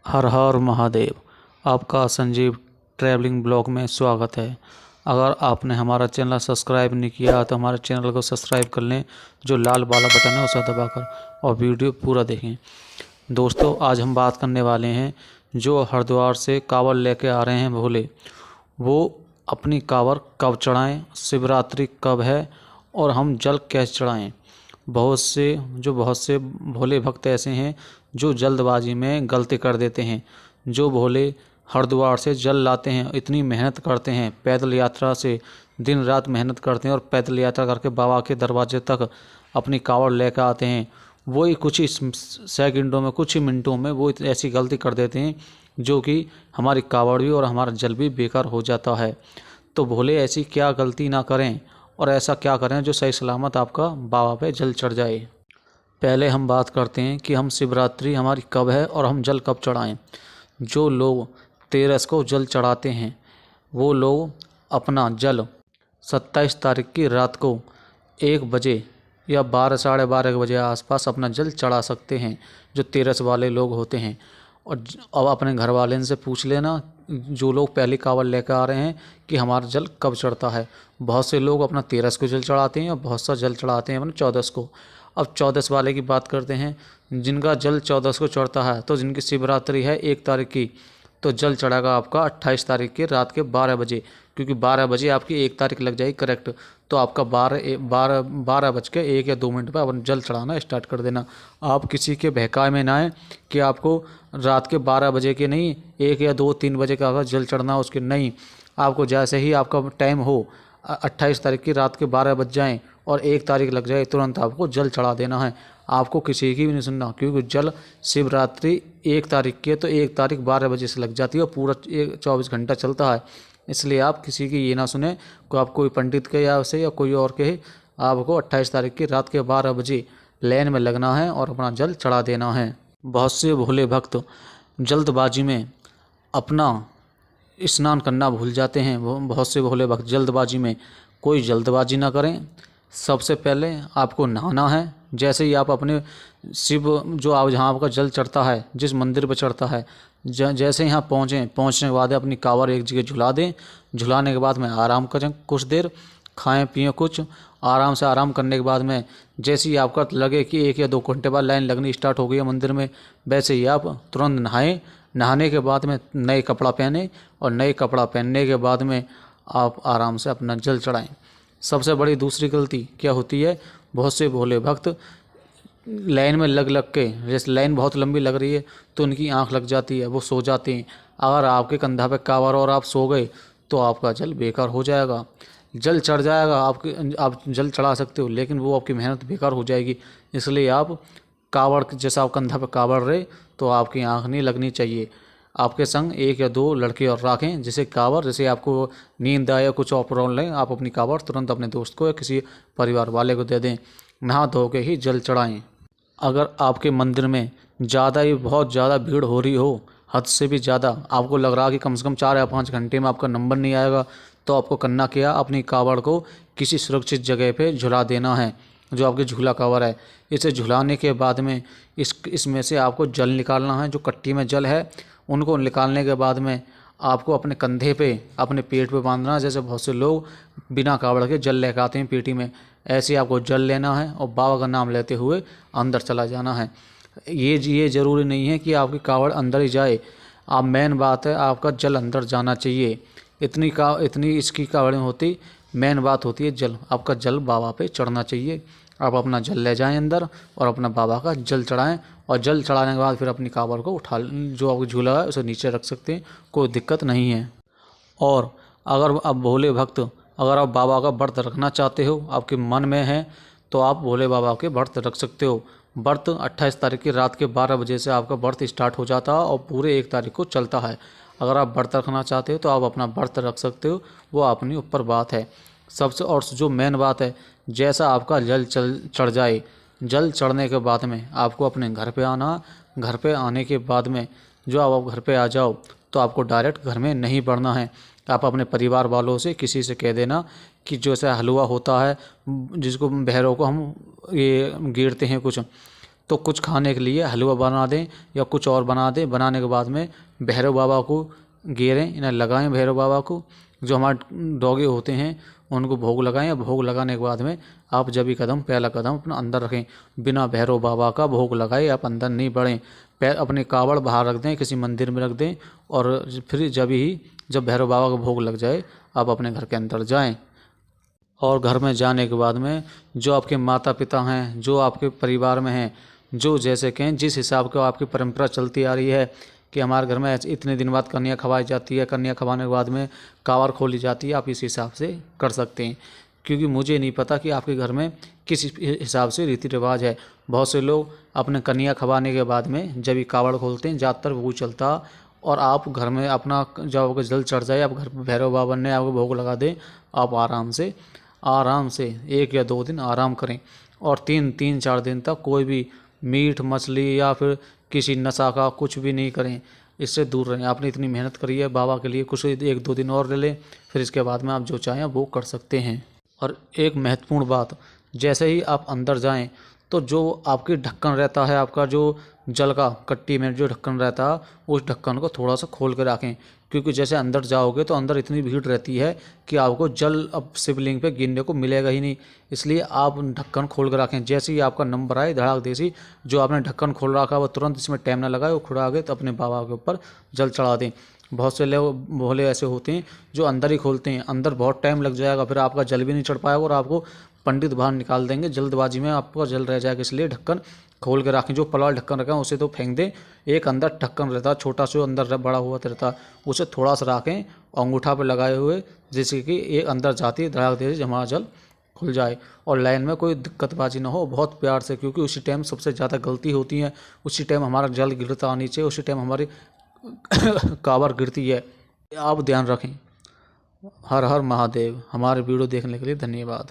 हर हर महादेव। आपका Sanjeev travelling blog में स्वागत है। अगर आपने हमारा चैनल सब्सक्राइब नहीं किया तो हमारे चैनल को सब्सक्राइब कर लें, जो लाल वाला बटन है उसे दबाकर, और वीडियो पूरा देखें। दोस्तों, आज हम बात करने वाले हैं जो हरिद्वार से कांवड़ लेके आ रहे हैं भोले, वो अपनी कांवड़ कब चढ़ाएं, शिवरात्रि कब है और हम जल कैसे चढ़ाएं। बहुत से भोले भक्त ऐसे हैं जो जल्दबाजी में गलती कर देते हैं। जो भोले हरिद्वार से जल लाते हैं, इतनी मेहनत करते हैं, पैदल यात्रा से दिन रात मेहनत करते हैं और पैदल यात्रा करके बाबा के दरवाजे तक अपनी कांवड़ लेकर आते हैं, वही कुछ ही सेकंडों में, कुछ ही मिनटों में वो ऐसी गलती कर देते हैं जो कि हमारी कांवड़ भी और हमारा जल भी बेकार हो जाता है। तो भोले ऐसी क्या गलती ना करें और ऐसा क्या करें जो सही सलामत आपका बाबा पे जल चढ़ जाए। पहले हम बात करते हैं कि हम शिवरात्रि हमारी कब है और हम जल कब चढ़ाएं। जो लोग 13 को जल चढ़ाते हैं वो लोग अपना जल 27 तारीख की रात को 1 बजे या 12 साढ़े 12 के बजे आसपास अपना जल चढ़ा सकते हैं, जो 13 वाले लोग होते हैं। और अब अपने घर वाले से पूछ लेना, जो लोग पहली कांवड़ लेकर आ रहे हैं, कि हमारा जल कब चढ़ता है। बहुत से लोग अपना 13 को जल चढ़ाते हैं और बहुत सा जल चढ़ाते हैं अपना 14 को। अब 14 वाले की बात करते हैं। जिनका जल 14 को चढ़ता है, तो जिनकी शिवरात्रि है 1 तारीख की, तो जल चढ़ेगा आपका 28 तारीख के रात के 12 बजे, क्योंकि 12 बजे आपकी 1 तारीख लग जाएगी करेक्ट। तो आपका 12 बज के 1 या 2 मिनट पर अपन जल चढ़ाना स्टार्ट कर देना। आप किसी के बहकावे में ना आए कि आपको रात के 12 बजे के नहीं, 1 या 2-3 बजे का जल चढ़ना उसके नहीं। आपको जैसे ही आपका टाइम हो, 28 तारीख की रात के 12 बज जाएँ और 1 तारीख लग जाए, तुरंत आपको जल चढ़ा देना है। आपको किसी की भी नहीं सुनना, क्योंकि जल शिवरात्रि 1 तारीख की है, तो 1 तारीख 12 बजे से लग जाती है और पूरा 24 घंटा चलता है। इसलिए आप किसी की ये ना सुने, को आप कोई पंडित के या उसे या कोई और कहे। आपको 28 तारीख की रात के 12 बजे लाइन में लगना है और अपना जल चढ़ा देना है। बहुत से भोले भक्त जल्दबाजी में अपना स्नान करना भूल जाते हैं। वो बहुत से भोले भक्त जल्दबाजी में, कोई जल्दबाजी ना करें। सबसे पहले आपको नहाना है। जैसे ही आप अपने शिव जो आप जहाँ आपका जल चढ़ता है, जिस मंदिर पर चढ़ता है, जैसे ही यहाँ पहुँचने के बाद अपनी कांवड़ एक जगह झुला दें। झुलाने के बाद में आराम करें कुछ देर, खाएं पिएं कुछ, आराम से आराम करने के बाद में जैसे ही आपका लगे कि 1 या 2 घंटे बाद लाइन लगनी स्टार्ट हो गई है मंदिर में, वैसे ही आप तुरंत नहाएं। नहाने के बाद में नए कपड़ा पहने और नए कपड़ा पहनने के बाद में आप आराम से अपना जल चढ़ाएं। सबसे बड़ी दूसरी गलती क्या होती है, बहुत से भोले भक्त लाइन में लग के, जैसे लाइन बहुत लंबी लग रही है तो उनकी आंख लग जाती है, वो सो जाते हैं। अगर आपके कंधा पे कांवड़ और आप सो गए तो आपका जल बेकार हो जाएगा। जल चढ़ जाएगा, आप जल चढ़ा सकते हो, लेकिन वो आपकी मेहनत बेकार हो जाएगी। इसलिए आप कांवड़, जैसा आप कंधा पे कांवड़ रहे, तो आपकी आंख नहीं लगनी चाहिए। आपके संग 1 या 2 लड़के और रखें, जिसे कांवड़, जैसे आपको नींद आए या कुछ और प्रॉब्लम लें, आप अपनी कांवड़ तुरंत अपने दोस्त को या किसी परिवार वाले को दे दें। नहा धो के ही जल चढ़ाएं। अगर आपके मंदिर में बहुत ज़्यादा भीड़ हो रही हो, हद से भी ज़्यादा, आपको लग रहा कि कम से कम 4 या 5 घंटे में आपका नंबर नहीं आएगा, तो आपको करना क्या, अपनी कांवड़ को किसी सुरक्षित जगह पे झुला देना है, जो आपकी झूला कांवड़ है। इसे झुलाने के बाद में इसमें से आपको जल निकालना है। जो कट्टी में जल है उनको निकालने के बाद में आपको अपने कंधे पे, अपने पेट पे बांधना है। जैसे बहुत से लोग बिना कांवड़ के जल लेकर आते हैं पेटी में, ऐसे आपको जल लेना है और बाबा का नाम लेते हुए अंदर चला जाना है। ये ज़रूरी नहीं है कि आपकी कांवड़ अंदर ही जाए। आप मेन बात है, आपका जल अंदर जाना चाहिए। इतनी इसकी कांवड़ें होती, मेन बात होती है जल। आपका जल बाबा पे चढ़ना चाहिए। आप अपना जल ले जाएं अंदर और अपना बाबा का जल चढ़ाएं, और जल चढ़ाने के बाद फिर अपनी कांवड़ को उठा, जो आपको झूला है उसे नीचे रख सकते हैं, कोई दिक्कत नहीं है। और अगर आप भोले भक्त, अगर आप बाबा का व्रत रखना चाहते हो, आपके मन में है, तो आप भोले बाबा के व्रत रख सकते हो। व्रत 28 तारीख की रात के 12 बजे से आपका व्रत स्टार्ट हो जाता है और पूरे 1 तारीख को चलता है। अगर आप व्रत रखना चाहते हो तो आप अपना व्रत रख सकते हो, वो अपनी ऊपर बात है। सबसे और जो मेन बात है, जैसा आपका जल चढ़ जाए, जल चढ़ने के बाद में आपको अपने घर पे आना। घर पे आने के बाद में जो आप घर पे आ जाओ, तो आपको डायरेक्ट घर में नहीं बढ़ना है। आप अपने परिवार वालों से किसी से कह देना कि जैसे हलवा होता है, जिसको भैरव को हम ये गिरते हैं कुछ, तो कुछ खाने के लिए हलवा बना दें या कुछ और बना दें। बनाने के बाद में भैरव बाबा को घेरें, इन्हें लगाएं भैरव बाबा को। जो हमारे डॉगे होते हैं उनको भोग लगाएं। भोग लगाने के बाद में आप जब भी पहला कदम अपना अंदर रखें। बिना भैरव बाबा का भोग लगाए आप अंदर नहीं बढ़ें। अपने कावड़ बाहर रख दें, किसी मंदिर में रख दें, और फिर जब भैरव बाबा का भोग लग जाए आप अपने घर के अंदर जाएं। और घर में जाने के बाद में जो आपके माता पिता हैं, जो आपके परिवार में हैं, जो जैसे कहें जिस हिसाब का आपकी परंपरा चलती आ रही है कि हमारे घर में इतने दिन बाद कन्या खवाई जाती है, कन्या खवाने के बाद में कांवर खोली जाती है, आप इस हिसाब से कर सकते हैं। क्योंकि मुझे नहीं पता कि आपके घर में किस हिसाब से रीति रिवाज है। बहुत से लोग अपने कन्या खवाने के बाद में जब भी कांवड़ खोलते हैं, ज़्यादातर वो चलता। और आप घर में अपना जब आपका जल चढ़ जाए, आप घर पर भैरव बाबा ने आपको भोग लगा दें, आप आराम से 1 या 2 दिन आराम करें। और 3-4 दिन तक कोई भी मीट मछली या फिर किसी नशा का कुछ भी नहीं करें, इससे दूर रहें। आपने इतनी मेहनत करी है बाबा के लिए, कुछ 1-2 दिन और ले लें, फिर इसके बाद में आप जो चाहें वो कर सकते हैं। और एक महत्वपूर्ण बात, जैसे ही आप अंदर जाएं तो जो आपकी ढक्कन रहता है, आपका जो जल का कट्टी में जो ढक्कन रहता है, उस ढक्कन को थोड़ा सा खोल कर रखें। क्योंकि जैसे अंदर जाओगे तो अंदर इतनी भीड़ रहती है कि आपको जल अब शिवलिंग पे गिरने को मिलेगा ही नहीं। इसलिए आप ढक्कन खोल कर रखें। जैसे ही आपका नंबर आए, धड़ाक देसी जो आपने ढक्कन खोल रखा वो तुरंत, इसमें टाइम ना लगाए, वो खुड़ा गए तो अपने बाबा के ऊपर जल चढ़ा दें। बहुत से लोग भोले ऐसे होते हैं जो अंदर ही खोलते हैं, अंदर बहुत टाइम लग जाएगा, फिर आपका जल भी नहीं चढ़ पाएगा और आपको पंडित बाहर निकाल देंगे, जल्दबाजी में आपका जल रह जाएगा। इसलिए ढक्कन खोल के रखें। जो पलाल ढक्कन रखें उसे तो फेंक दें। एक अंदर ढक्कन रहता है छोटा सा, अंदर बड़ा हुआ रहता, उसे थोड़ा सा रखें अंगूठा पर लगाए हुए, जिससे कि एक अंदर जाती है धड़ाक दे हमारा जल खुल जाए। और लाइन में कोई दिक्कतबाजी ना हो, बहुत प्यार से, क्योंकि उसी टाइम सबसे ज़्यादा गलती होती है। उसी टाइम हमारा जल गिरता नीचे, उसी टाइम हमारी कांवर गिरती है। आप ध्यान रखें। हर हर महादेव। हमारे वीडियो देखने के लिए धन्यवाद।